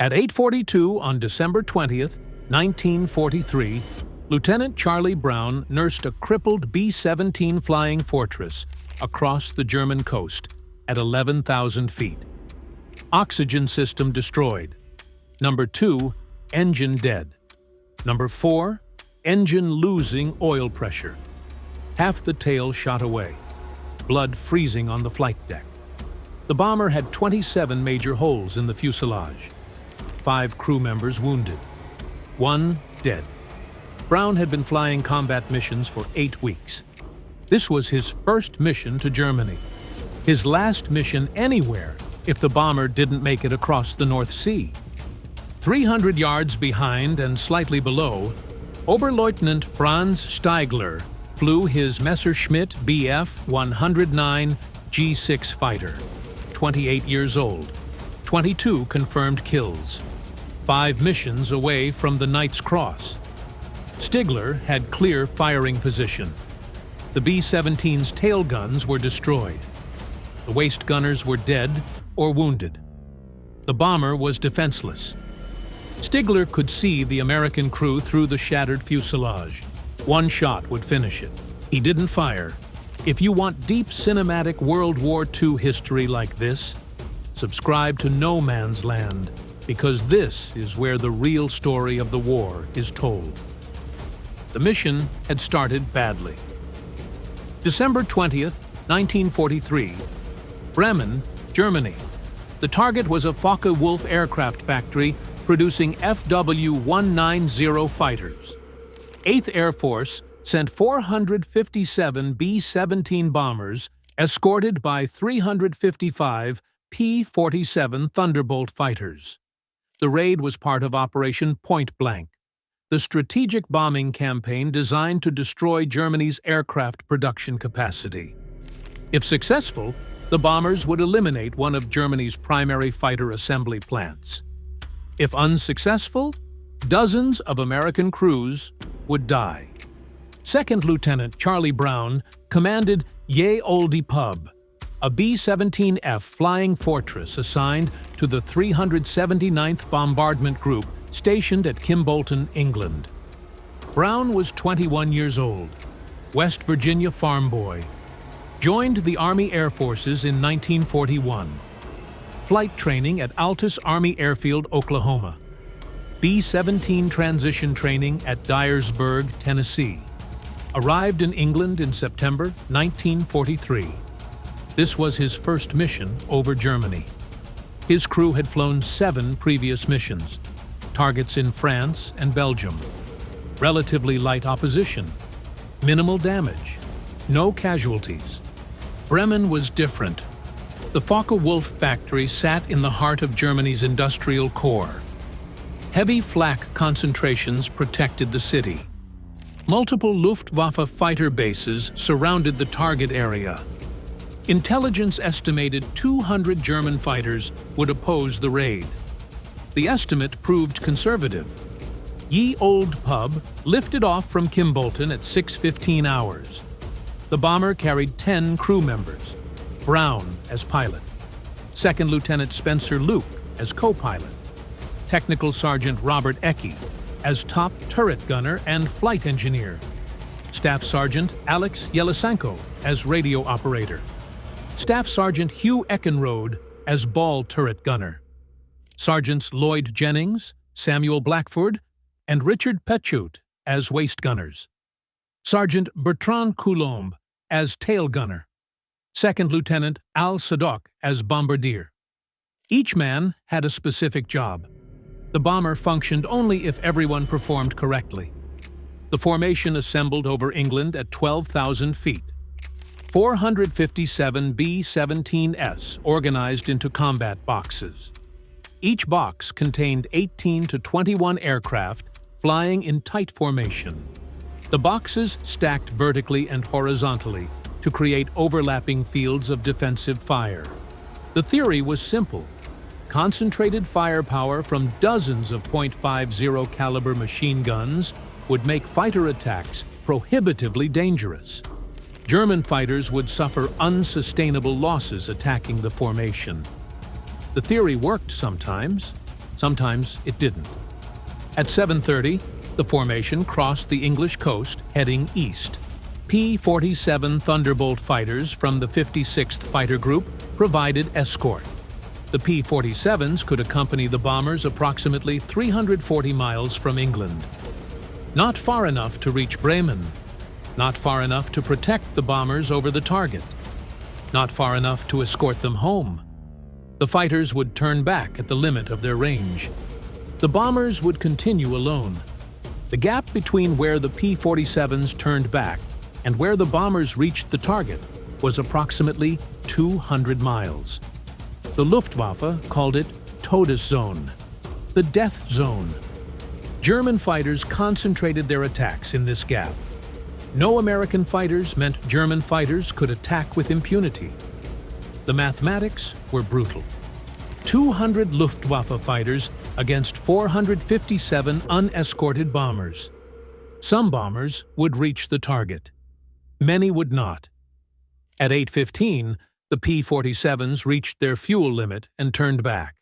At 8:42 on December 20th, 1943, Lieutenant Charlie Brown nursed a crippled B-17 Flying Fortress across the German coast at 11,000 feet. Oxygen system destroyed. Number 2, engine dead. Number 4, engine losing oil pressure. Half the tail shot away, blood freezing on the flight deck. The bomber had 27 major holes in the fuselage. 5 crew members wounded. 1 dead. Brown had been flying combat missions for 8 weeks. This was his first mission to Germany. His last mission anywhere if the bomber didn't make it across the North Sea. 300 yards behind and slightly below, Oberleutnant Franz Steigler flew his Messerschmitt Bf 109 G6 fighter, 28 years old, 22 confirmed kills, 5 missions away from the Knight's Cross. Stigler had clear firing position. The B-17's tail guns were destroyed. The waist gunners were dead or wounded. The bomber was defenseless. Stigler could see the American crew through the shattered fuselage. 1 shot would finish it. He didn't fire. If you want deep cinematic World War II history like this, subscribe to No Man's Land, because this is where the real story of the war is told. The mission had started badly. December 20th, 1943, Bremen, Germany. The target was a Focke-Wulf aircraft factory producing FW-190 fighters. 8th Air Force sent 457 B-17 bombers escorted by 355 P-47 Thunderbolt fighters. The raid was part of Operation Point Blank, the strategic bombing campaign designed to destroy Germany's aircraft production capacity. If successful, the bombers would eliminate one of Germany's primary fighter assembly plants. If unsuccessful, dozens of American crews would die. 2nd Lieutenant Charlie Brown commanded Ye Olde Pub, a B-17F Flying Fortress assigned to the 379th Bombardment Group stationed at Kimbolton, England. Brown was 21 years old, West Virginia farm boy. Joined the Army Air Forces in 1941. Flight training at Altus Army Airfield, Oklahoma. B-17 transition training at Dyersburg, Tennessee. Arrived in England in September 1943. This was his first mission over Germany. His crew had flown 7 previous missions, targets in France and Belgium. Relatively light opposition, minimal damage, no casualties. Bremen was different. The Focke-Wulf factory sat in the heart of Germany's industrial core. Heavy flak concentrations protected the city. Multiple Luftwaffe fighter bases surrounded the target area. Intelligence estimated 200 German fighters would oppose the raid. The estimate proved conservative. Ye Olde Pub lifted off from Kimbolton at 6:15 hours. The bomber carried 10 crew members, Brown as pilot, 2nd Lieutenant Spencer Luke as co-pilot, Technical Sergeant Robert Ecke as top turret gunner and flight engineer, Staff Sergeant Alex Yelisenko as radio operator, Staff Sergeant Hugh Eckenrode as ball turret gunner, Sergeants Lloyd Jennings, Samuel Blackford, and Richard Petchut as waist gunners, Sergeant Bertrand Coulombe as tail gunner, 2nd Lieutenant Al Sadok as bombardier. Each man had a specific job. The bomber functioned only if everyone performed correctly. The formation assembled over England at 12,000 feet. 457 B-17s organized into combat boxes. Each box contained 18 to 21 aircraft flying in tight formation. The boxes stacked vertically and horizontally to create overlapping fields of defensive fire. The theory was simple. Concentrated firepower from dozens of .50 caliber machine guns would make fighter attacks prohibitively dangerous. German fighters would suffer unsustainable losses attacking the formation. The theory worked sometimes. Sometimes it didn't. At 7:30, the formation crossed the English coast, heading east. P-47 Thunderbolt fighters from the 56th Fighter Group provided escort. The P-47s could accompany the bombers approximately 340 miles from England. Not far enough to reach Bremen. Not far enough to protect the bombers over the target. Not far enough to escort them home. The fighters would turn back at the limit of their range. The bombers would continue alone. The gap between where the P-47s turned back and where the bombers reached the target was approximately 200 miles. The Luftwaffe called it Todeszone, the death zone. German fighters concentrated their attacks in this gap. No American fighters meant German fighters could attack with impunity. The mathematics were brutal. 200 Luftwaffe fighters against 457 unescorted bombers. Some bombers would reach the target. Many would not. At 8:15, the P-47s reached their fuel limit and turned back.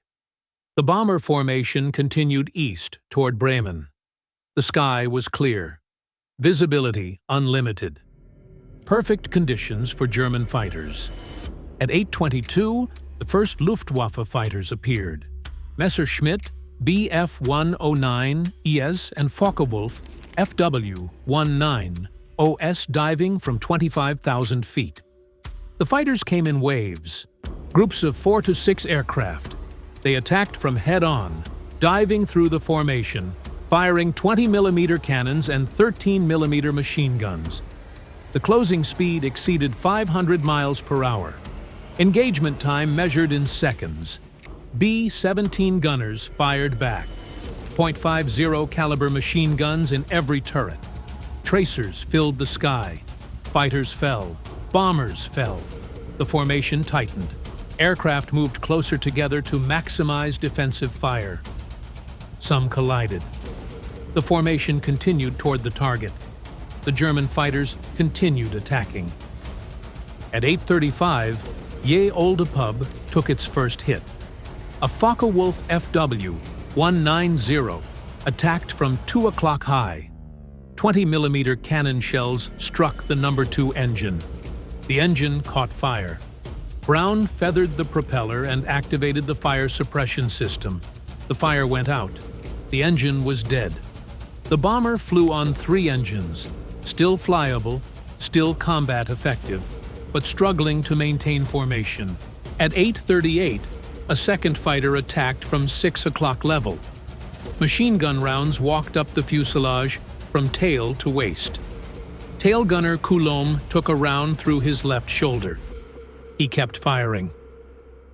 The bomber formation continued east toward Bremen. The sky was clear. Visibility unlimited. Perfect conditions for German fighters. At 8:22, the first Luftwaffe fighters appeared. Messerschmitt Bf-109 ES and Focke-Wulf FW-19 OS diving from 25,000 feet. The fighters came in waves, groups of 4 to 6 aircraft. They attacked from head-on, diving through the formation, firing 20mm cannons and 13mm machine guns. The closing speed exceeded 500 miles per hour. Engagement time measured in seconds. B-17 gunners fired back. .50 caliber machine guns in every turret. Tracers filled the sky. Fighters fell. Bombers fell. The formation tightened. Aircraft moved closer together to maximize defensive fire. Some collided. The formation continued toward the target. The German fighters continued attacking. At 8:35, Ye Olde Pub took its first hit. A Focke-Wulf FW-190 attacked from 2 o'clock high. 20mm cannon shells struck the No. 2 engine. The engine caught fire. Brown feathered the propeller and activated the fire suppression system. The fire went out. The engine was dead. The bomber flew on 3 engines, still flyable, still combat effective, but struggling to maintain formation. At 8:38, a second fighter attacked from 6 o'clock level. Machine gun rounds walked up the fuselage from tail to waist. Tail gunner Coulomb took a round through his left shoulder. He kept firing.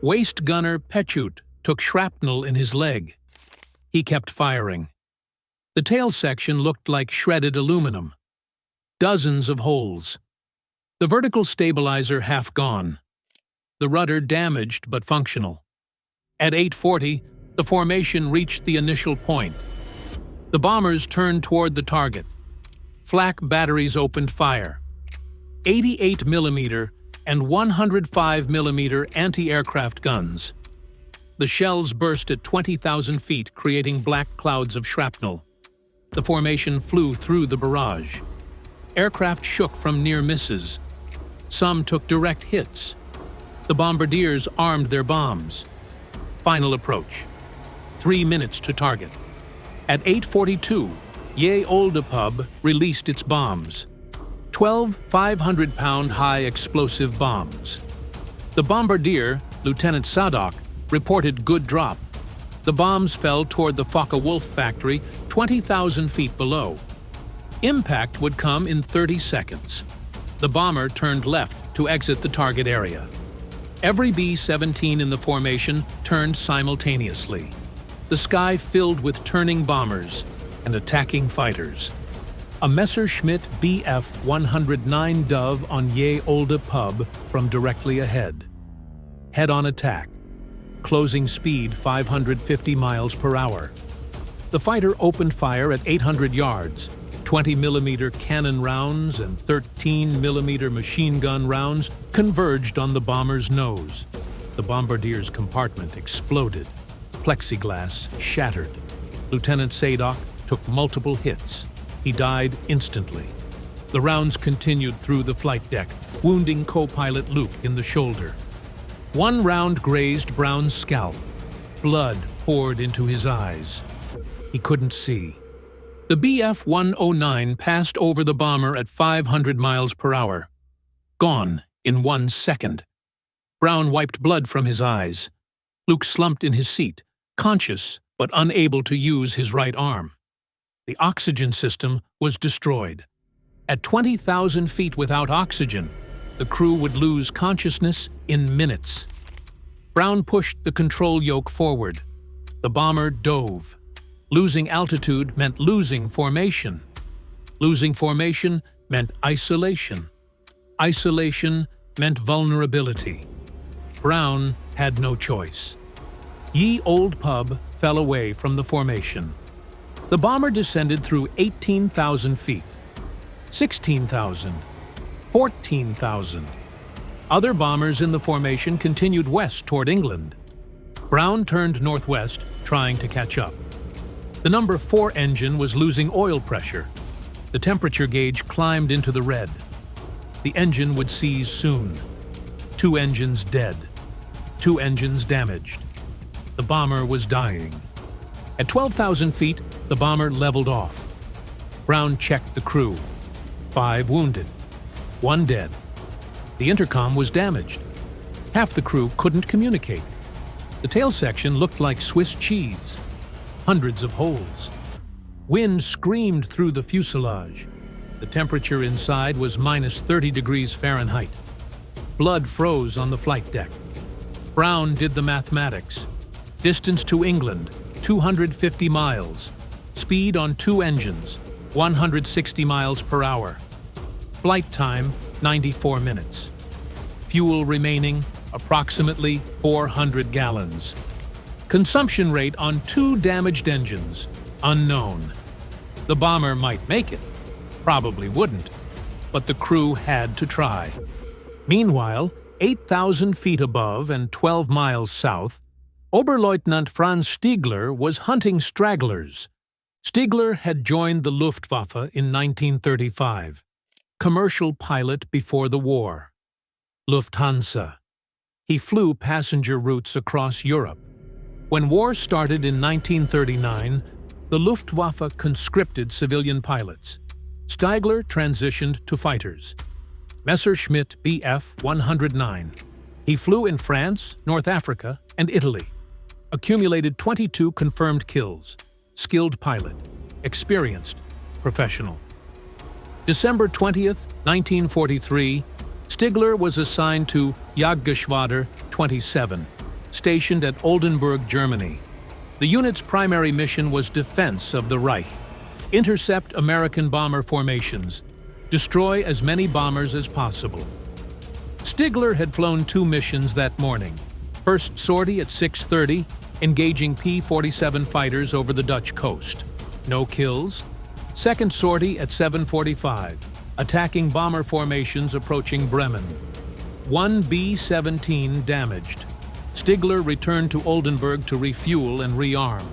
Waist gunner Pechut took shrapnel in his leg. He kept firing. The tail section looked like shredded aluminum. Dozens of holes. The vertical stabilizer half gone. The rudder damaged but functional. At 8:40, the formation reached the initial point. The bombers turned toward the target. Flak batteries opened fire. 88mm and 105mm anti-aircraft guns. The shells burst at 20,000 feet, creating black clouds of shrapnel. The formation flew through the barrage. Aircraft shook from near misses. Some took direct hits. The bombardiers armed their bombs. Final approach. 3 minutes to target. At 8:42, Ye Olde Pub released its bombs. 12 500-pound high explosive bombs. The bombardier, Lieutenant Sadok, reported good drop. The bombs fell toward the Focke-Wulf factory 20,000 feet below. Impact would come in 30 seconds. The bomber turned left to exit the target area. Every B-17 in the formation turned simultaneously. The sky filled with turning bombers and attacking fighters. A Messerschmitt Bf-109 Dove on Ye Olde Pub from directly ahead. Head-on attack. Closing speed 550 miles per hour. The fighter opened fire at 800 yards. 20mm cannon rounds and 13mm machine gun rounds converged on the bomber's nose. The bombardier's compartment exploded. plexiglass shattered. Lieutenant Sadok took multiple hits. He died instantly. The rounds continued through the flight deck, wounding co-pilot Luke in the shoulder. One round grazed Brown's scalp. Blood poured into his eyes. He couldn't see. The Bf-109 passed over the bomber at 500 miles per hour. Gone in 1 second. Brown wiped blood from his eyes. Luke slumped in his seat, conscious but unable to use his right arm. The oxygen system was destroyed. At 20,000 feet without oxygen, the crew would lose consciousness in minutes. Brown pushed the control yoke forward. The bomber dove. Losing altitude meant losing formation. Losing formation meant isolation. Isolation meant vulnerability. Brown had no choice. Ye Old Pub fell away from the formation. The bomber descended through 18,000 feet, 16,000, 14,000. Other bombers in the formation continued west toward England. Brown turned northwest, trying to catch up. The number 4 engine was losing oil pressure. The temperature gauge climbed into the red. The engine would seize soon. 2 engines dead. 2 engines damaged. The bomber was dying. At 12,000 feet, the bomber leveled off. Brown checked the crew. 5 wounded. 1 dead. The intercom was damaged. Half the crew couldn't communicate. The tail section looked like Swiss cheese. Hundreds of holes. Wind screamed through the fuselage. The temperature inside was minus 30 degrees Fahrenheit. Blood froze on the flight deck. Brown did the mathematics. Distance to England, 250 miles. Speed on 2 engines, 160 miles per hour. Flight time, 94 minutes. Fuel remaining, approximately 400 gallons. Consumption rate on 2 damaged engines, unknown. The bomber might make it, probably wouldn't, but the crew had to try. Meanwhile, 8,000 feet above and 12 miles south, Oberleutnant Franz Stiegler was hunting stragglers. Stiegler had joined the Luftwaffe in 1935. Commercial pilot before the war. Lufthansa. He flew passenger routes across Europe. When war started in 1939, the Luftwaffe conscripted civilian pilots. Stiegler transitioned to fighters. Messerschmitt Bf-109. He flew in France, North Africa, and Italy. Accumulated 22 confirmed kills. Skilled pilot. Experienced. Professional. December 20th, 1943, Stiegler was assigned to Jagdgeschwader 27, stationed at Oldenburg, Germany. The unit's primary mission was defense of the Reich. Intercept American bomber formations. Destroy as many bombers as possible. Stiegler had flown 2 missions that morning. First sortie at 6:30, engaging P-47 fighters over the Dutch coast. No kills. Second sortie at 7:45, attacking bomber formations approaching Bremen. 1 B-17 damaged. Stiegler returned to Oldenburg to refuel and rearm.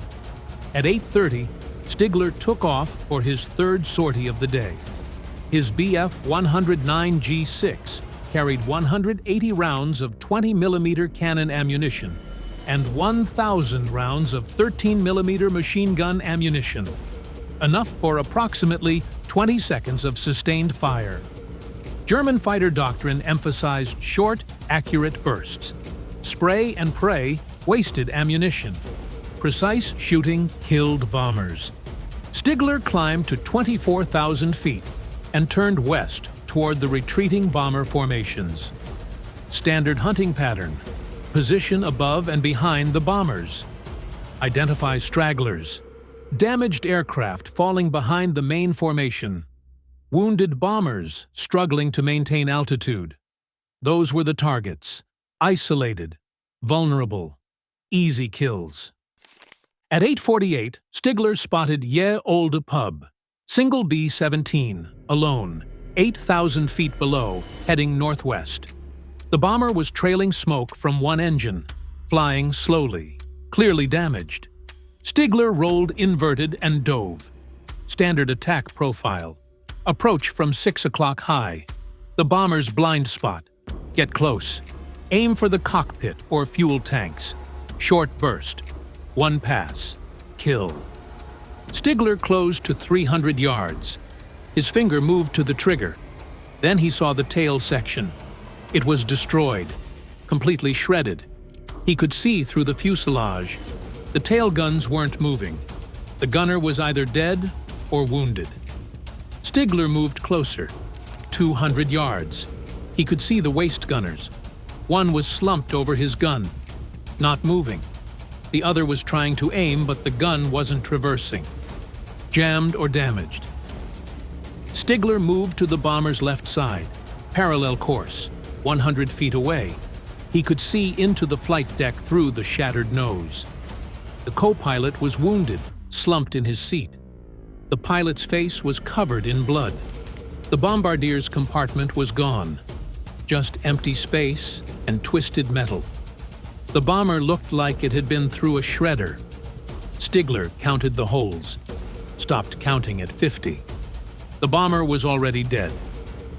At 8:30, Stiegler took off for his 3rd sortie of the day. His Bf-109G6 carried 180 rounds of 20mm cannon ammunition and 1,000 rounds of 13mm machine gun ammunition, enough for approximately 20 seconds of sustained fire. German fighter doctrine emphasized short, accurate bursts. Spray and pray wasted ammunition. Precise shooting killed bombers. Stiegler climbed to 24,000 feet and turned west toward the retreating bomber formations. Standard hunting pattern. Position above and behind the bombers. Identify stragglers. Damaged aircraft falling behind the main formation. Wounded bombers struggling to maintain altitude. Those were the targets. Isolated. Vulnerable. Easy kills. At 8:48, Stiegler spotted Ye Olde Pub. Single B-17, alone, 8,000 feet below, heading northwest. The bomber was trailing smoke from 1 engine, flying slowly, clearly damaged. Stigler rolled inverted and dove. Standard attack profile. Approach from 6 o'clock high. The bomber's blind spot. Get close. Aim for the cockpit or fuel tanks. Short burst. One pass. Kill. Stigler closed to 300 yards. His finger moved to the trigger. Then he saw the tail section. It was destroyed, completely shredded. He could see through the fuselage. The tail guns weren't moving. The gunner was either dead or wounded. Stigler moved closer, 200 yards. He could see the waist gunners. One was slumped over his gun, not moving. The other was trying to aim, but the gun wasn't traversing. Jammed or damaged. Stigler moved to the bomber's left side, parallel course, 100 feet away. He could see into the flight deck through the shattered nose. The co-pilot was wounded, slumped in his seat. The pilot's face was covered in blood. The bombardier's compartment was gone. Just empty space and twisted metal. The bomber looked like it had been through a shredder. Stigler counted the holes, stopped counting at 50. The bomber was already dead.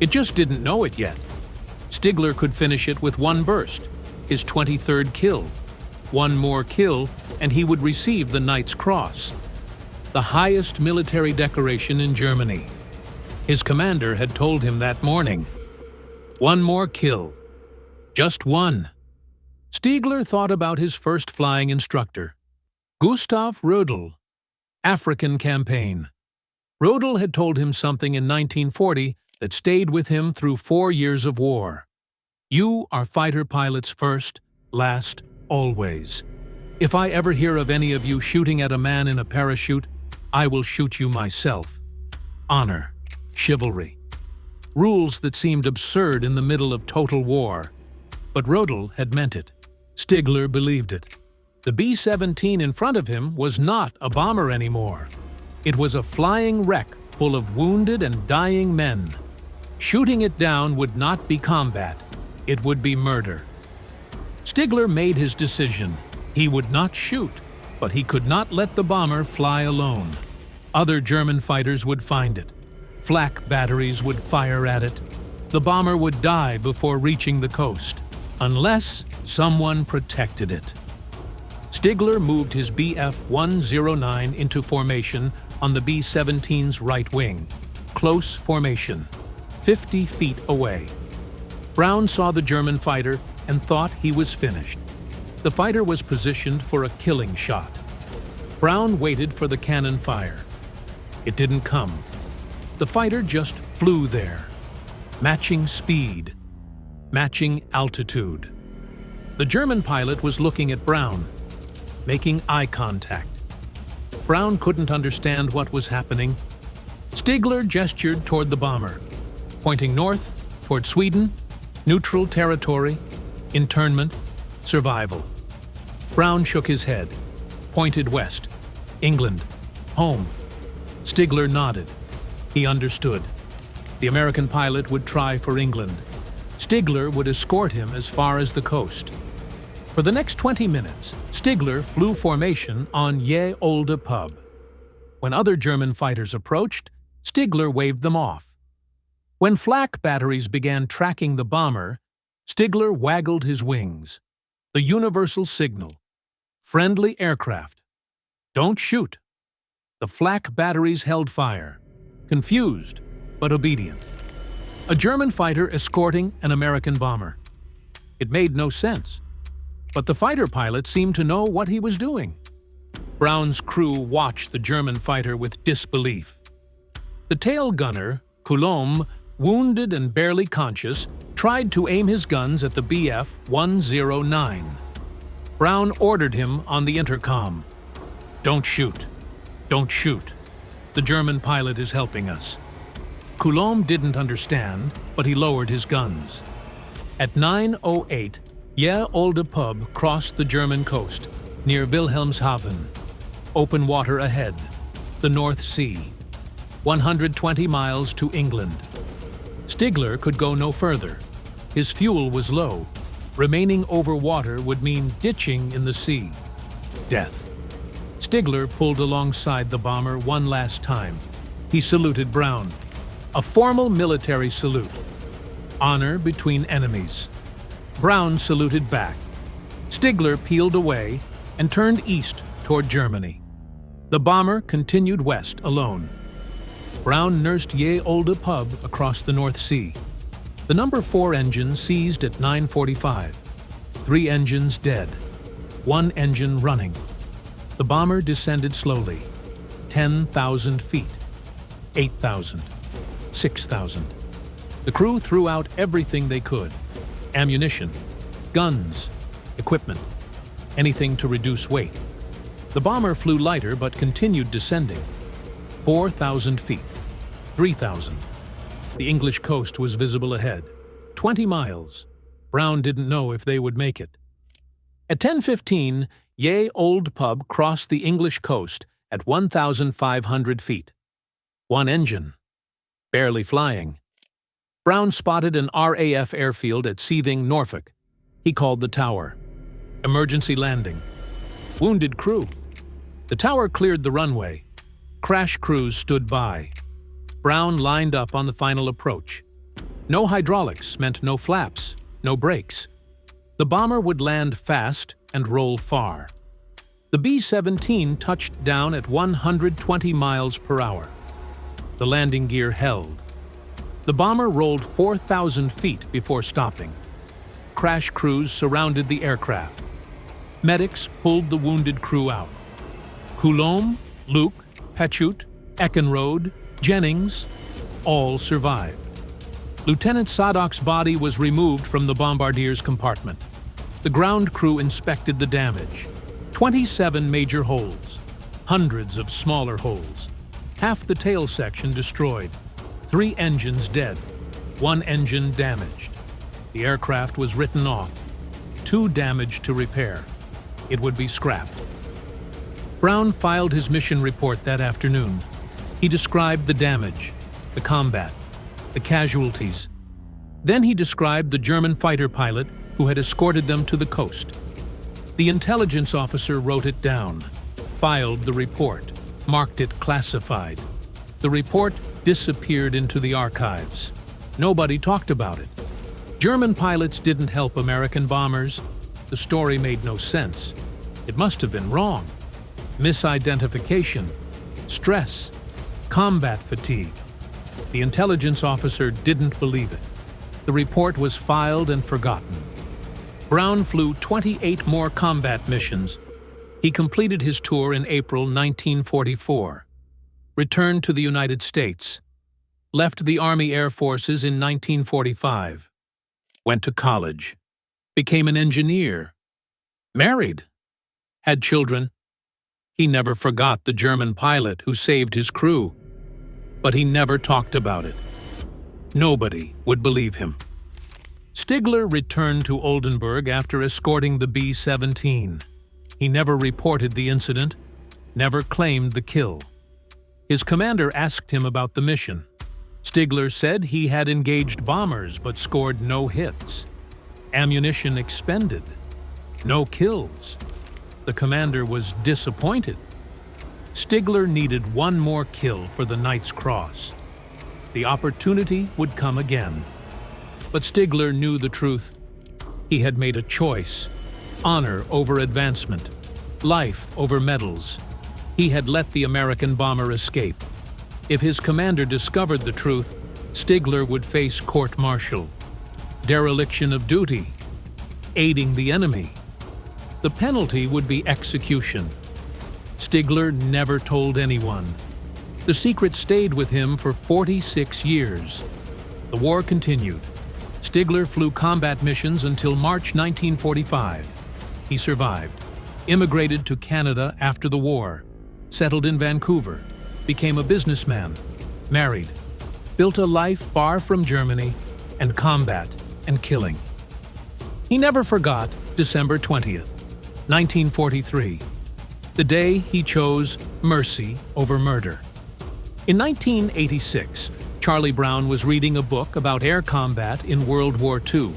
It just didn't know it yet. Stigler could finish it with one burst, his 23rd kill. One more kill, and he would receive the Knight's Cross, the highest military decoration in Germany. His commander had told him that morning. One more kill. Just one. Stigler thought about his first flying instructor, Gustav Rödel. African campaign. Rödel had told him something in 1940 that stayed with him through 4 years of war. You are fighter pilots first, last, always. If I ever hear of any of you shooting at a man in a parachute, I will shoot you myself. Honor, chivalry. Rules that seemed absurd in the middle of total war. But Rödel had meant it. Stigler believed it. The B-17 in front of him was not a bomber anymore. It was a flying wreck full of wounded and dying men. Shooting it down would not be combat. It would be murder. Stigler made his decision. He would not shoot, but he could not let the bomber fly alone. Other German fighters would find it. Flak batteries would fire at it. The bomber would die before reaching the coast, unless someone protected it. Stigler moved his Bf-109 into formation on the B-17's right wing. Close formation, 50 feet away. Brown saw the German fighter and thought he was finished. The fighter was positioned for a killing shot. Brown waited for the cannon fire. It didn't come. The fighter just flew there, matching speed, matching altitude. The German pilot was looking at Brown, making eye contact. Brown couldn't understand what was happening. Stigler gestured toward the bomber, pointing north, toward Sweden, neutral territory, internment, survival. Brown shook his head, pointed west, England, home. Stigler nodded. He understood. The American pilot would try for England. Stigler would escort him as far as the coast. For the next 20 minutes, Stigler flew formation on Ye Olde Pub. When other German fighters approached, Stigler waved them off. When flak batteries began tracking the bomber, Stigler waggled his wings. The universal signal. Friendly aircraft. Don't shoot. The flak batteries held fire. Confused, but obedient. A German fighter escorting an American bomber. It made no sense. But the fighter pilot seemed to know what he was doing. Brown's crew watched the German fighter with disbelief. The tail gunner, Coulomb, wounded and barely conscious, tried to aim his guns at the Bf-109. Brown ordered him on the intercom. Don't shoot. Don't shoot. The German pilot is helping us. Coulomb didn't understand, but he lowered his guns. At 9:08, Ye Olde Pub crossed the German coast, near Wilhelmshaven. Open water ahead, the North Sea. 120 miles to England. Stigler could go no further. His fuel was low. Remaining over water would mean ditching in the sea. death. Stigler pulled alongside the bomber one last time. He saluted Brown. A formal military salute. Honor between enemies. Brown saluted back. Stigler peeled away and turned east toward Germany. The bomber continued west alone. Brown nursed Ye Olde pub across the North Sea. The number 4 engine seized at 9:45. 3 engines dead. 1 engine running. The bomber descended slowly. 10,000 feet. 8,000. 6,000. The crew threw out everything they could. Ammunition, guns, equipment, anything to reduce weight. The bomber flew lighter but continued descending. 4,000 feet. 3,000. The English coast was visible ahead. 20 miles. Brown didn't know if they would make it. At 10:15, Ye Olde pub crossed the English coast at 1,500 feet. 1 engine. Barely flying. Brown spotted an RAF airfield at Seething, Norfolk. He called the tower. Emergency landing. Wounded crew. The tower cleared the runway. Crash crews stood by. Brown lined up on the final approach. No hydraulics meant no flaps, no brakes. The bomber would land fast and roll far. The B-17 touched down at 120 miles per hour. The landing gear held. The bomber rolled 4,000 feet before stopping. Crash crews surrounded the aircraft. Medics pulled the wounded crew out. Coulomb, Luke, Petchut, Eckenrode, Jennings, all survived. Lieutenant Sadok's body was removed from the bombardier's compartment. The ground crew inspected the damage. 27 major holes, hundreds of smaller holes. Half the tail section destroyed. 3 engines dead. 1 engine damaged. The aircraft was written off. 2 damaged to repair. It would be scrapped. Brown filed his mission report that afternoon. He described the damage, the combat, the casualties. Then he described the German fighter pilot who had escorted them to the coast. The intelligence officer wrote it down, filed the report, marked it classified. The report disappeared into the archives. Nobody talked about it. German pilots didn't help American bombers. The story made no sense. It must have been wrong. Misidentification, stress, combat fatigue. The intelligence officer didn't believe it. The report was filed and forgotten. Brown flew 28 more combat missions. He completed his tour in April 1944. Returned to the United States. Left the Army Air Forces in 1945. Went to college. Became an engineer. Married. Had children. He never forgot the German pilot who saved his crew. But he never talked about it. Nobody would believe him. Stigler returned to Oldenburg after escorting the B-17. He never reported the incident, never claimed the kill. His commander asked him about the mission. Stigler said he had engaged bombers but scored no hits. Ammunition expended. No kills. The commander was disappointed. Stigler needed 1 more kill for the Knight's Cross. The opportunity would come again. But Stigler knew the truth. He had made a choice. Honor over advancement. Life over medals. He had let the American bomber escape. If his commander discovered the truth, Stigler would face court-martial. Dereliction of duty. Aiding the enemy. The penalty would be execution. Stigler never told anyone. The secret stayed with him for 46 years. The war continued. Stigler flew combat missions until March 1945. He survived, immigrated to Canada after the war, settled in Vancouver, became a businessman, married, built a life far from Germany and combat and killing. He never forgot December 20th, 1943, the day he chose mercy over murder. In 1986, Charlie Brown was reading a book about air combat in World War II.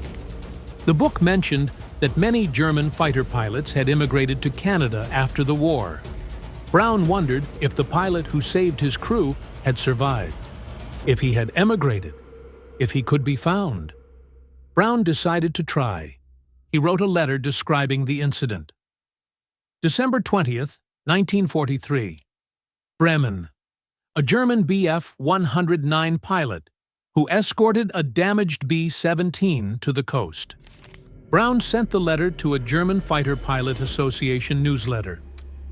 The book mentioned that many German fighter pilots had immigrated to Canada after the war. Brown wondered if the pilot who saved his crew had survived, if he had emigrated, if he could be found. Brown decided to try. He wrote a letter describing the incident. December 20th, 1943. Bremen. A German Bf-109 pilot who escorted a damaged B-17 to the coast. Brown sent the letter to a German Fighter Pilot Association newsletter.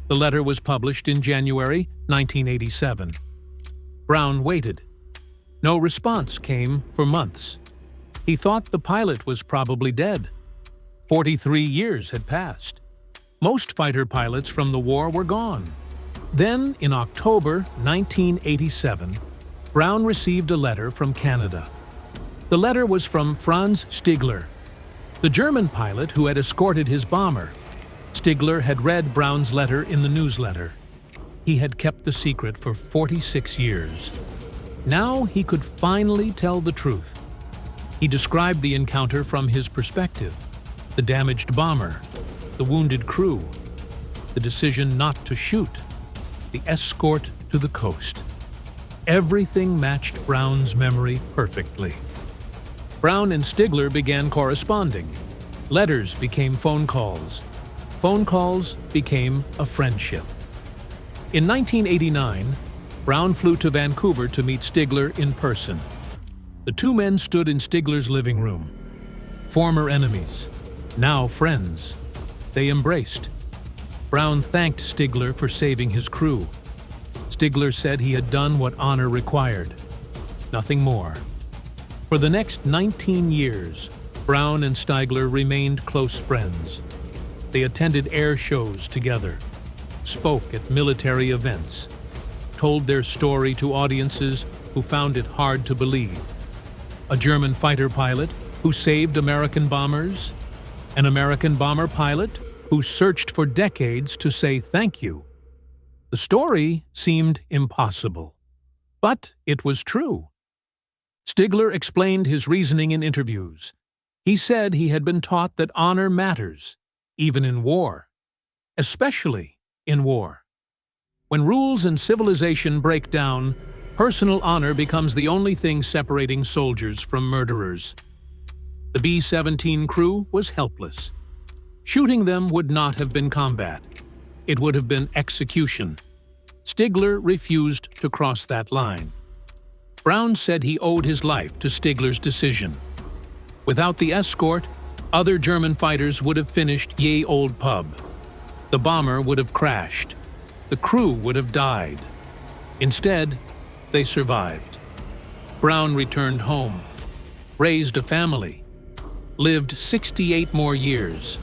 The letter was published in January 1987. Brown waited. No response came for months. He thought the pilot was probably dead. 43 years had passed. Most fighter pilots from the war were gone. Then, in October 1987, Brown received a letter from Canada. The letter was from Franz Stigler, the German pilot who had escorted his bomber. Stigler had read Brown's letter in the newsletter. He had kept the secret for 46 years. Now he could finally tell the truth. He described the encounter from his perspective: the damaged bomber, the wounded crew, the decision not to shoot, the escort to the coast. Everything matched Brown's memory perfectly. Brown and Stigler began corresponding. Letters became phone calls. Phone calls became a friendship. In 1989, Brown flew to Vancouver to meet Stigler in person. The two men stood in Stigler's living room. Former enemies, now friends. They embraced. Brown thanked Stigler for saving his crew. Stigler said he had done what honor required. Nothing more. For the next 19 years, Brown and Stigler remained close friends. They attended air shows together, spoke at military events, told their story to audiences who found it hard to believe. A German fighter pilot who saved American bombers, an American bomber pilot who searched for decades to say thank you. The story seemed impossible, but it was true. Stigler explained his reasoning in interviews. He said he had been taught that honor matters, even in war, especially in war. When rules and civilization break down, personal honor becomes the only thing separating soldiers from murderers. The B-17 crew was helpless. Shooting them would not have been combat. It would have been execution. Stigler refused to cross that line. Brown said he owed his life to Stigler's decision. Without the escort, other German fighters would have finished Ye Old Pub. The bomber would have crashed. The crew would have died. Instead, they survived. Brown returned home, raised a family, lived 68 more years,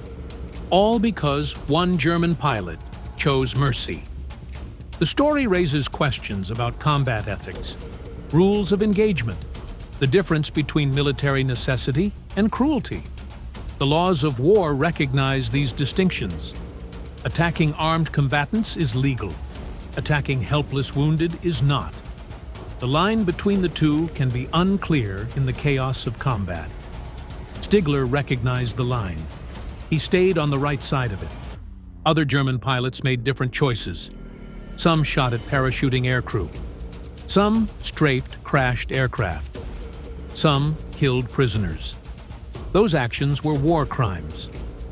all because one German pilot chose mercy. The story raises questions about combat ethics, rules of engagement, the difference between military necessity and cruelty. The laws of war recognize these distinctions. Attacking armed combatants is legal. Attacking helpless wounded is not. The line between the two can be unclear in the chaos of combat. Stigler recognized the line. He stayed on the right side of it. Other German pilots made different choices. Some shot at parachuting aircrew. Some strafed crashed aircraft. Some killed prisoners. Those actions were war crimes,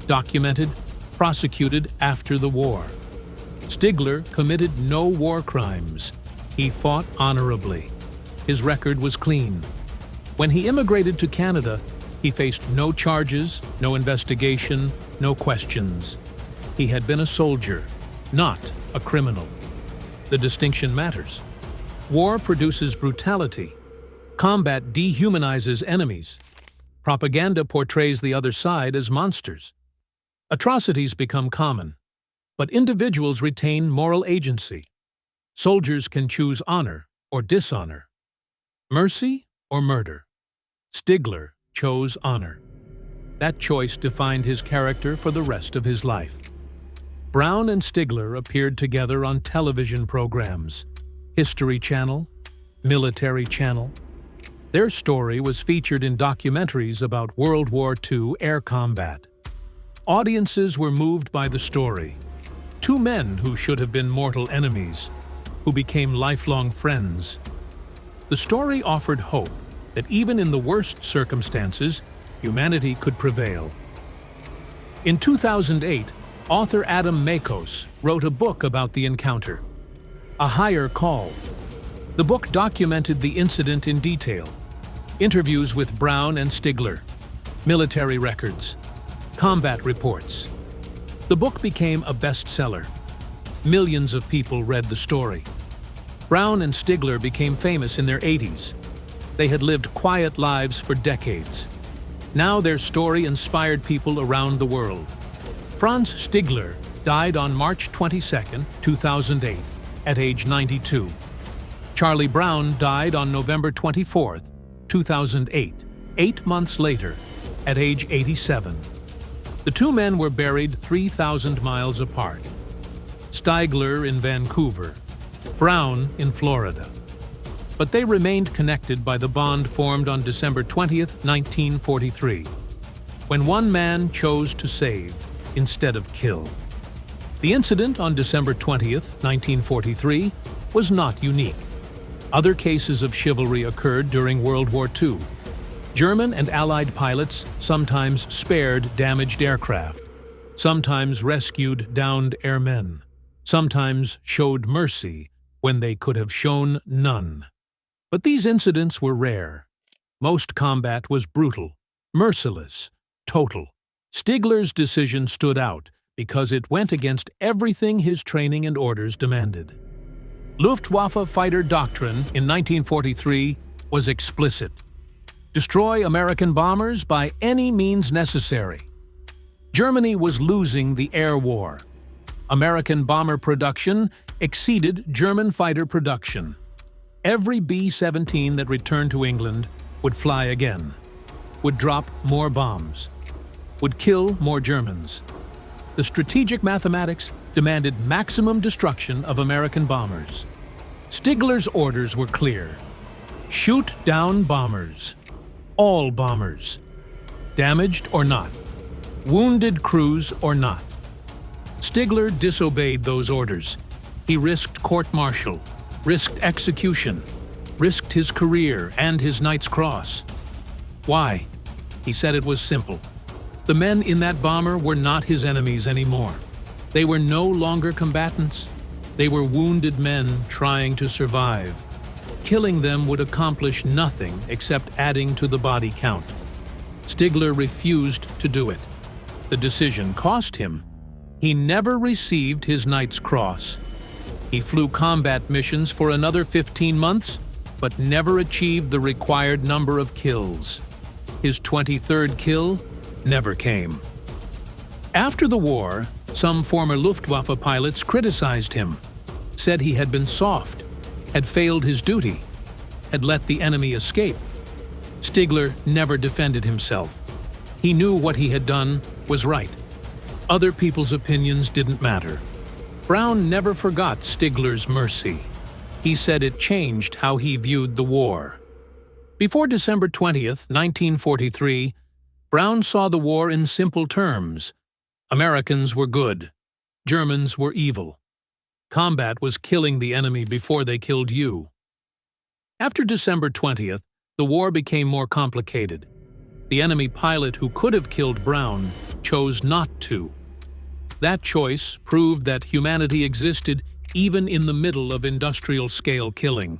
documented, prosecuted after the war. Stigler committed no war crimes. He fought honorably. His record was clean. When he immigrated to Canada, he faced no charges, no investigation, no questions. He had been a soldier, not a criminal. The distinction matters. War produces brutality. Combat dehumanizes enemies. Propaganda portrays the other side as monsters. Atrocities become common, but individuals retain moral agency. Soldiers can choose honor or dishonor, mercy or murder. Stigler chose honor. That choice defined his character for the rest of his life. Brown and Stigler appeared together on television programs, History Channel, Military Channel. Their story was featured in documentaries about World War II air combat. Audiences were moved by the story. Two men who should have been mortal enemies, who became lifelong friends. The story offered hope that even in the worst circumstances, humanity could prevail. In 2008, author Adam Makos wrote a book about the encounter, A Higher Call. The book documented the incident in detail. Interviews with Brown and Stigler, military records, combat reports. The book became a bestseller. Millions of people read the story. Brown and Stigler became famous in their 80s. They had lived quiet lives for decades. Now their story inspired people around the world. Franz Stigler died on March 22, 2008, at age 92. Charlie Brown died on November 24, 2008, 8 months later, at age 87. The two men were buried 3,000 miles apart. Stigler in Vancouver, Brown in Florida. But they remained connected by the bond formed on December 20, 1943, when one man chose to save instead of kill. The incident on December 20, 1943, was not unique. Other cases of chivalry occurred during World War II. German and Allied pilots sometimes spared damaged aircraft, sometimes rescued downed airmen, sometimes showed mercy when they could have shown none. But these incidents were rare. Most combat was brutal, merciless, total. Stigler's decision stood out because it went against everything his training and orders demanded. Luftwaffe fighter doctrine in 1943 was explicit. Destroy American bombers by any means necessary. Germany was losing the air war. American bomber production exceeded German fighter production. Every B-17 that returned to England would fly again, would drop more bombs, would kill more Germans. The strategic mathematics demanded maximum destruction of American bombers. Stigler's orders were clear. Shoot down bombers. All bombers. Damaged or not. Wounded crews or not. Stigler disobeyed those orders. He risked court-martial, risked execution, risked his career and his Knight's Cross. Why? He said it was simple. The men in that bomber were not his enemies anymore. They were no longer combatants. They were wounded men trying to survive. Killing them would accomplish nothing except adding to the body count. Stigler refused to do it. The decision cost him. He never received his Knight's Cross. He flew combat missions for another 15 months, but never achieved the required number of kills. His 23rd kill never came. After the war, some former Luftwaffe pilots criticized him, said he had been soft, had failed his duty, had let the enemy escape. Stigler never defended himself. He knew what he had done was right. Other people's opinions didn't matter. Brown never forgot Stigler's mercy. He said it changed how he viewed the war. Before December 20, 1943, Brown saw the war in simple terms. Americans were good. Germans were evil. Combat was killing the enemy before they killed you. After December 20th, the war became more complicated. The enemy pilot who could have killed Brown chose not to. That choice proved that humanity existed even in the middle of industrial-scale killing.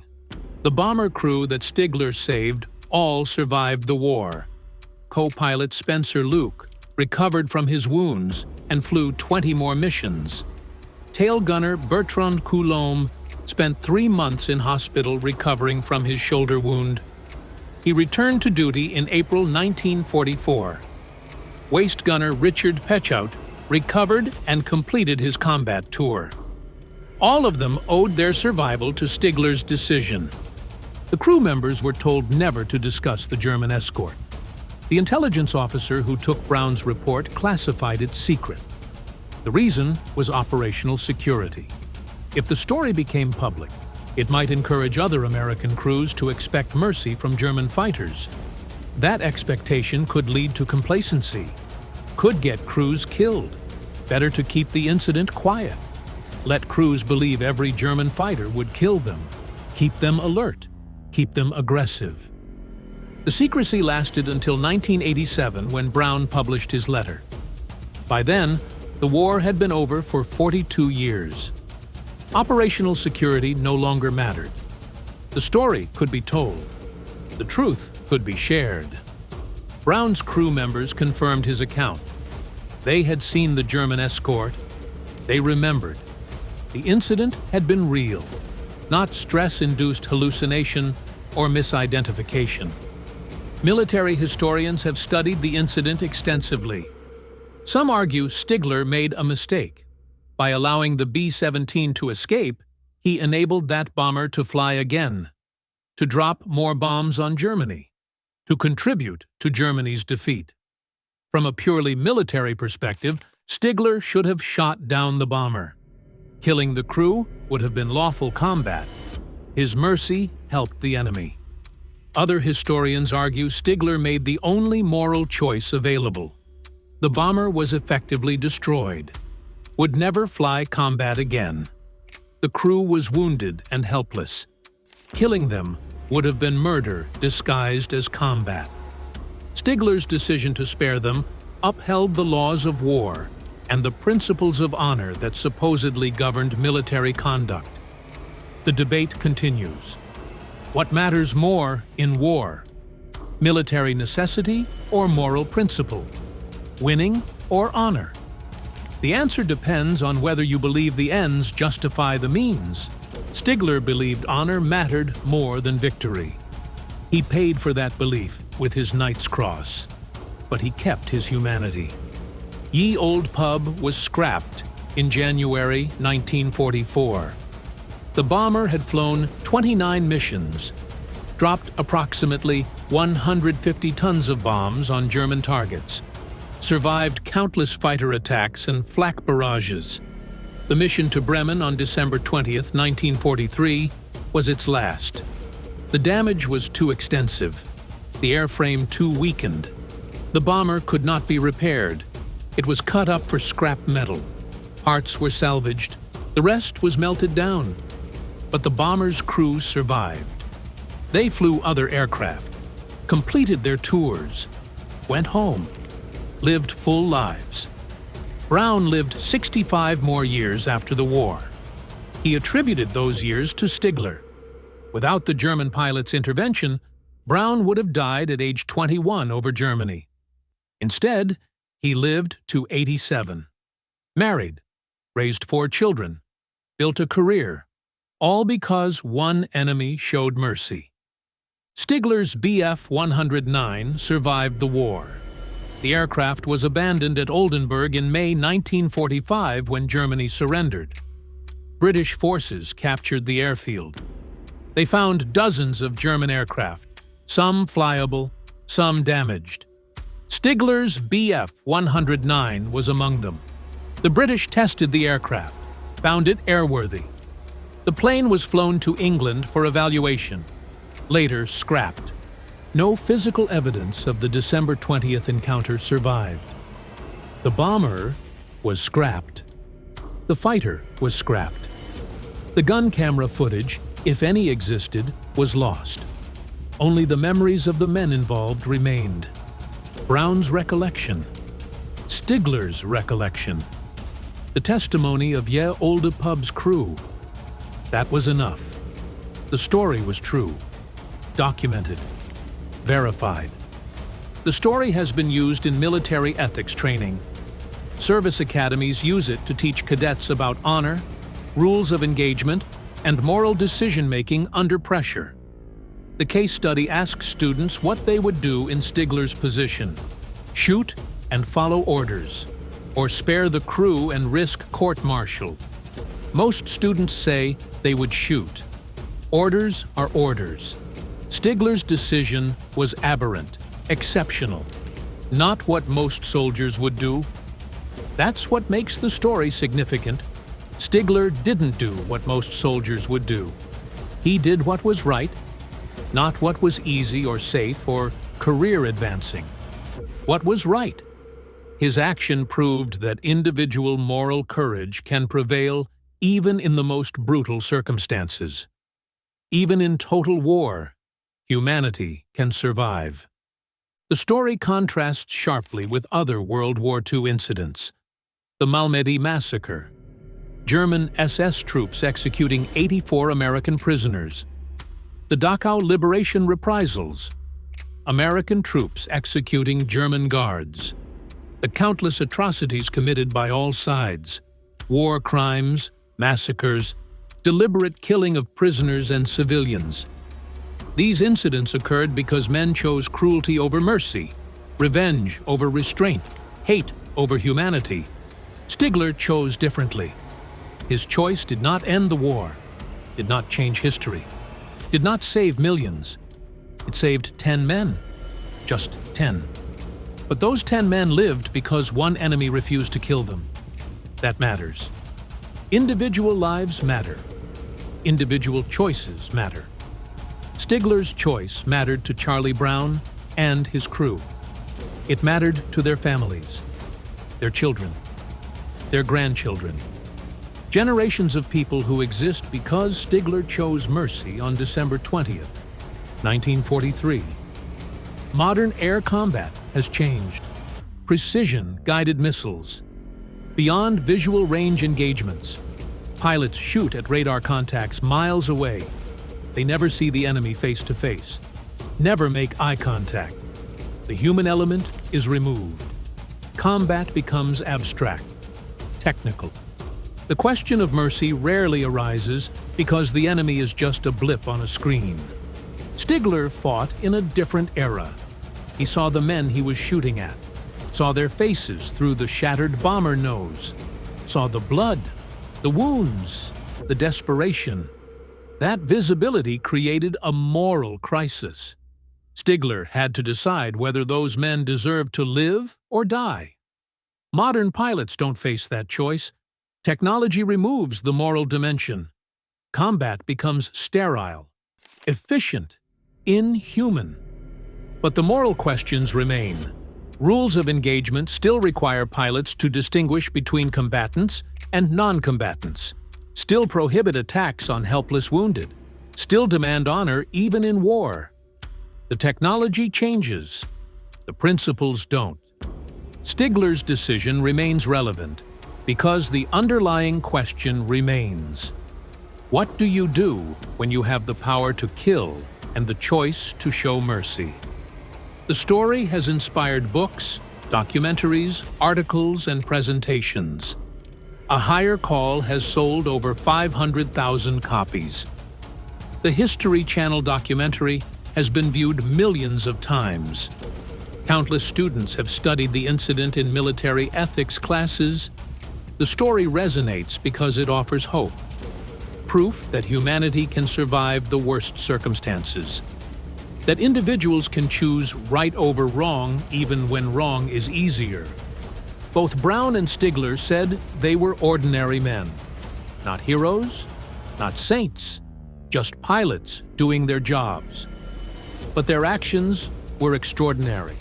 The bomber crew that Stigler saved all survived the war. Co-pilot Spencer Luke recovered from his wounds and flew 20 more missions. Tail gunner Bertrand Coulombe spent 3 months in hospital recovering from his shoulder wound. He returned to duty in April 1944. Waist gunner Richard Pechout recovered and completed his combat tour. All of them owed their survival to Stigler's decision. The crew members were told never to discuss the German escort. The intelligence officer who took Brown's report classified it secret. The reason was operational security. If the story became public, it might encourage other American crews to expect mercy from German fighters. That expectation could lead to complacency. could get crews killed. Better to keep the incident quiet. Let crews believe every German fighter would kill them. Keep them alert. Keep them aggressive. The secrecy lasted until 1987 when Brown published his letter. By then, the war had been over for 42 years. Operational security no longer mattered. The story could be told. The truth could be shared. Brown's crew members confirmed his account. They had seen the German escort. They remembered. The incident had been real, not stress-induced hallucination or misidentification. Military historians have studied the incident extensively. Some argue Stigler made a mistake. By allowing the B-17 to escape, he enabled that bomber to fly again, to drop more bombs on Germany, to contribute to Germany's defeat. From a purely military perspective, Stigler should have shot down the bomber. Killing the crew would have been lawful combat. His mercy helped the enemy. Other historians argue Stigler made the only moral choice available. The bomber was effectively destroyed, would never fly combat again. The crew was wounded and helpless. Killing them would have been murder disguised as combat. Stigler's decision to spare them upheld the laws of war and the principles of honor that supposedly governed military conduct. The debate continues. What matters more in war? Military necessity or moral principle? Winning or honor? The answer depends on whether you believe the ends justify the means. Stigler believed honor mattered more than victory. He paid for that belief with his Knight's Cross, but he kept his humanity. Ye Old Pub was scrapped in January 1944. The bomber had flown 29 missions, dropped approximately 150 tons of bombs on German targets, survived countless fighter attacks and flak barrages. The mission to Bremen on December 20, 1943, was its last. The damage was too extensive, the airframe too weakened. The bomber could not be repaired. It was cut up for scrap metal. Parts were salvaged. The rest was melted down. But the bomber's crew survived. They flew other aircraft, completed their tours, went home, lived full lives. Brown lived 65 more years after the war. He attributed those years to Stigler. Without the German pilot's intervention, Brown would have died at age 21 over Germany. Instead, he lived to 87. Married, raised 4 children, built a career, all because one enemy showed mercy. Stigler's Bf-109 survived the war. The aircraft was abandoned at Oldenburg in May 1945 when Germany surrendered. British forces captured the airfield. They found dozens of German aircraft, some flyable, some damaged. Stigler's Bf-109 was among them. The British tested the aircraft, found it airworthy. The plane was flown to England for evaluation, later scrapped. No physical evidence of the December 20th encounter survived. The bomber was scrapped. The fighter was scrapped. The gun camera footage, if any existed, was lost. Only the memories of the men involved remained. Brown's recollection, Stigler's recollection, the testimony of Ye Olde Pub's crew. That was enough. The story was true, documented, verified. The story has been used in military ethics training. Service academies use it to teach cadets about honor, rules of engagement, and moral decision-making under pressure. The case study asks students what they would do in Stigler's position: shoot and follow orders, or spare the crew and risk court-martial. Most students say they would shoot. Orders are orders. Stigler's decision was aberrant, exceptional, not what most soldiers would do. That's what makes the story significant. Stigler didn't do what most soldiers would do. He did what was right, not what was easy or safe or career advancing. What was right? His action proved that individual moral courage can prevail even in the most brutal circumstances. Even in total war, humanity can survive. The story contrasts sharply with other World War II incidents. The Malmedy Massacre, German SS troops executing 84 American prisoners. The Dachau Liberation Reprisals, American troops executing German guards. The countless atrocities committed by all sides, war crimes, massacres, deliberate killing of prisoners and civilians. These incidents occurred because men chose cruelty over mercy, revenge over restraint, hate over humanity. Stigler chose differently. His choice did not end the war, did not change history, did not save millions. It saved 10 men, just 10. But those 10 men lived because one enemy refused to kill them. That matters. Individual lives matter. Individual choices matter. Stigler's choice mattered to Charlie Brown and his crew. It mattered to their families, their children, their grandchildren. Generations of people who exist because Stigler chose mercy on December 20th, 1943. Modern air combat has changed. Precision-guided missiles. Beyond visual range engagements, pilots shoot at radar contacts miles away. They never see the enemy face to face, never make eye contact. The human element is removed. Combat becomes abstract, technical. The question of mercy rarely arises because the enemy is just a blip on a screen. Stigler fought in a different era. He saw the men he was shooting at, saw their faces through the shattered bomber nose, saw the blood, the wounds, the desperation. That visibility created a moral crisis. Stigler had to decide whether those men deserved to live or die. Modern pilots don't face that choice. Technology removes the moral dimension. Combat becomes sterile, efficient, inhuman. But the moral questions remain. Rules of engagement still require pilots to distinguish between combatants and non-combatants, still prohibit attacks on helpless wounded, still demand honor even in war. The technology changes. The principles don't. Stigler's decision remains relevant because the underlying question remains. What do you do when you have the power to kill and the choice to show mercy? The story has inspired books, documentaries, articles, and presentations. A Higher Call has sold over 500,000 copies. The History Channel documentary has been viewed millions of times. Countless students have studied the incident in military ethics classes. The story resonates because it offers hope, proof that humanity can survive the worst circumstances, that individuals can choose right over wrong even when wrong is easier. Both Brown and Stigler said they were ordinary men. Not heroes, not saints, just pilots doing their jobs. But their actions were extraordinary.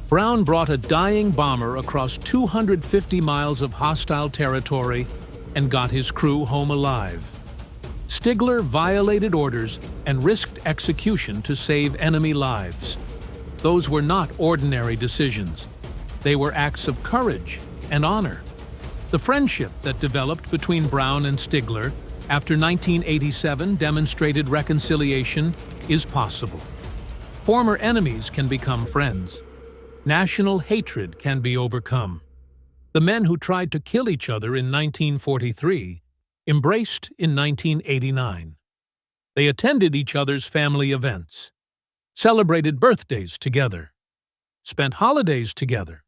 Brown brought a dying bomber across 250 miles of hostile territory and got his crew home alive. Stigler violated orders and risked execution to save enemy lives. Those were not ordinary decisions. They were acts of courage and honor. The friendship that developed between Brown and Stigler after 1987 demonstrated reconciliation is possible. Former enemies can become friends. National hatred can be overcome. The men who tried to kill each other in 1943 embraced in 1989. They attended each other's family events, celebrated birthdays together, spent holidays together.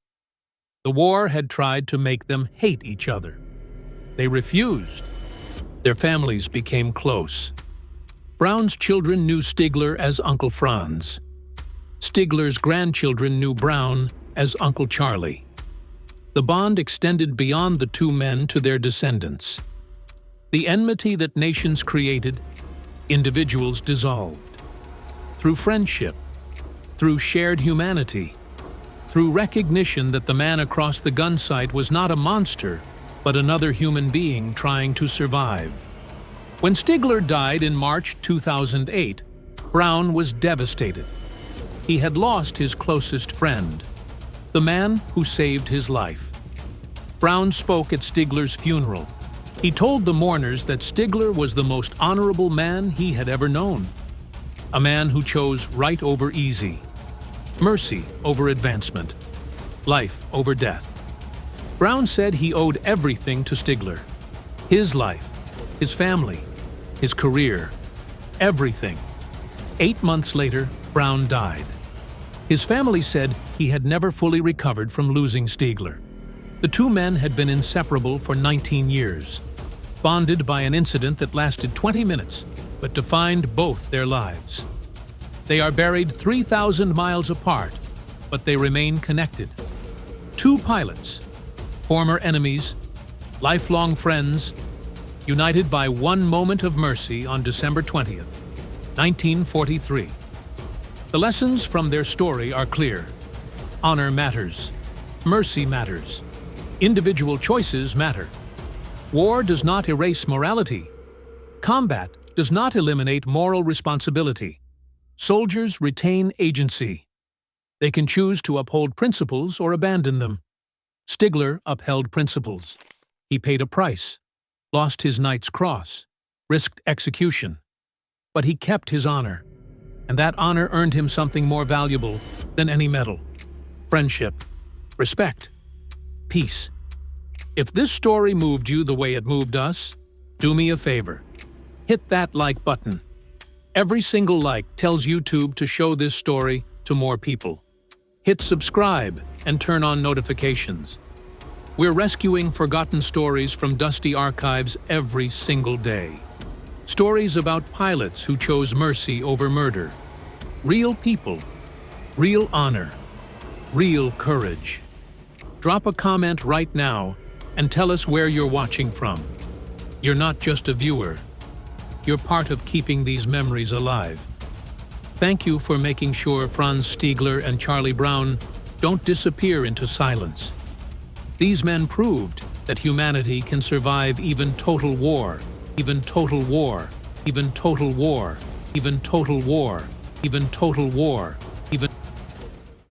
The war had tried to make them hate each other. They refused. Their families became close. Brown's children knew Stigler as Uncle Franz. Stigler's grandchildren knew Brown as Uncle Charlie. The bond extended beyond the two men to their descendants. The enmity that nations created, individuals dissolved. Through friendship, through shared humanity, through recognition that the man across the gun sight was not a monster, but another human being trying to survive. When Stigler died in March 2008, Brown was devastated. He had lost his closest friend, the man who saved his life. Brown spoke at Stigler's funeral. He told the mourners that Stigler was the most honorable man he had ever known. A man who chose right over easy, mercy over advancement, life over death. Brown said he owed everything to Stigler. His life, his family, his career, everything. 8 months later, Brown died. His family said he had never fully recovered from losing Stigler. The two men had been inseparable for 19 years, bonded by an incident that lasted 20 minutes, but defined both their lives. They are buried 3,000 miles apart, but they remain connected. Two pilots, former enemies, lifelong friends, united by one moment of mercy on December 20th, 1943. The lessons from their story are clear. Honor matters. Mercy matters. Individual choices matter. War does not erase morality. Combat does not eliminate moral responsibility. Soldiers retain agency. They can choose to uphold principles or abandon them. Stigler upheld principles. He paid a price, lost his Knight's Cross, risked execution. But he kept his honor, and that honor earned him something more valuable than any medal: friendship, respect, peace. If this story moved you the way it moved us, do me a favor. Hit that like button. Every single like tells YouTube to show this story to more people. Hit subscribe and turn on notifications. We're rescuing forgotten stories from dusty archives every single day. Stories about pilots who chose mercy over murder. Real people, real honor, real courage. Drop a comment right now and tell us where you're watching from. You're not just a viewer. You're part of keeping these memories alive. Thank you for making sure Franz Stigler and Charlie Brown don't disappear into silence. These men proved that humanity can survive even total war, even total war, even total war, even total war, even total war.